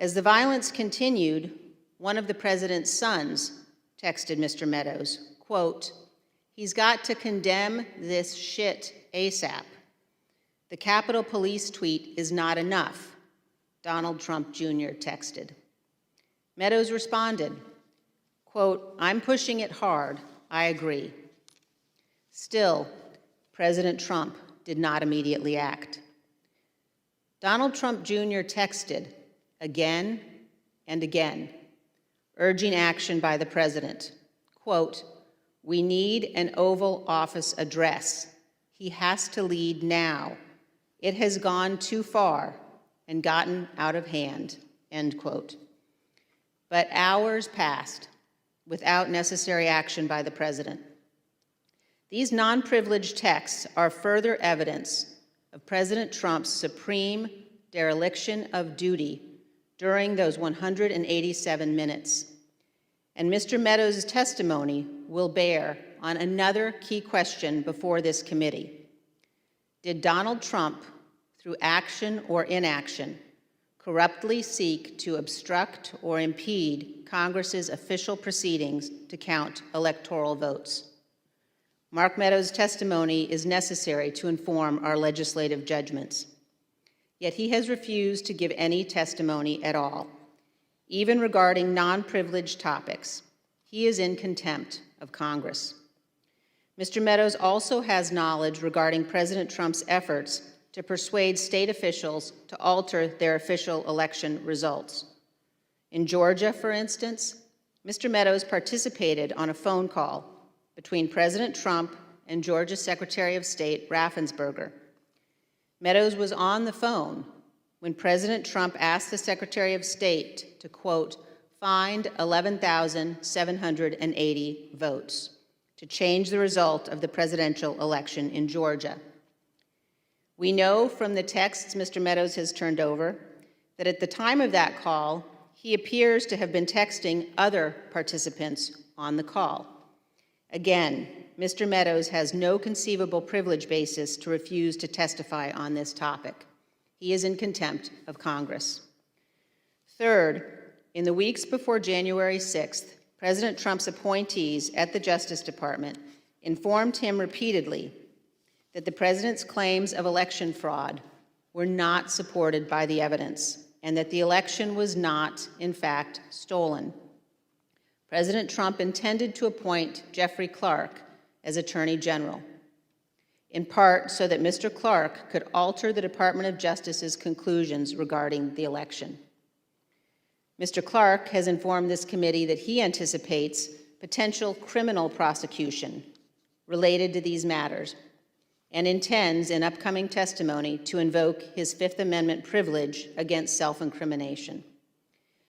As the violence continued, one of the president's sons texted Mr. Meadows, quote, "He's got to condemn this shit ASAP. The Capitol Police tweet is not enough," Donald Trump Jr. texted. Meadows responded, quote, "I'm pushing it hard, I agree." Still, President Trump did not immediately act. Donald Trump Jr. texted again and again, urging action by the president. Quote, "We need an Oval Office address. He has to lead now. It has gone too far and gotten out of hand," end quote. But hours passed without necessary action by the president. These non-privileged texts are further evidence of President Trump's supreme dereliction of duty during those 187 minutes. And Mr. Meadows' testimony will bear on another key question before this committee. Did Donald Trump, through action or inaction, corruptly seek to obstruct or impede Congress's official proceedings to count electoral votes? Mark Meadows' testimony is necessary to inform our legislative judgments. Yet he has refused to give any testimony at all, even regarding non-privileged topics. He is in contempt of Congress. Mr. Meadows also has knowledge regarding President Trump's efforts to persuade state officials to alter their official election results. In Georgia, for instance, Mr. Meadows participated on a phone call between President Trump and Georgia Secretary of State Raffensperger. Meadows was on the phone when President Trump asked the Secretary of State to, quote, "find 11,780 votes to change the result of the presidential election in Georgia." We know from the texts Mr. Meadows has turned over that at the time of that call, he appears to have been texting other participants on the call. Again, Mr. Meadows has no conceivable privilege basis to refuse to testify on this topic. He is in contempt of Congress. Third, in the weeks before January 6th, President Trump's appointees at the Justice Department informed him repeatedly that the president's claims of election fraud were not supported by the evidence and that the election was not, in fact, stolen. President Trump intended to appoint Jeffrey Clark as Attorney General, in part so that Mr. Clark could alter the Department of Justice's conclusions regarding the election. Mr. Clark has informed this committee that he anticipates potential criminal prosecution related to these matters and intends in upcoming testimony to invoke his Fifth Amendment privilege against self-incrimination.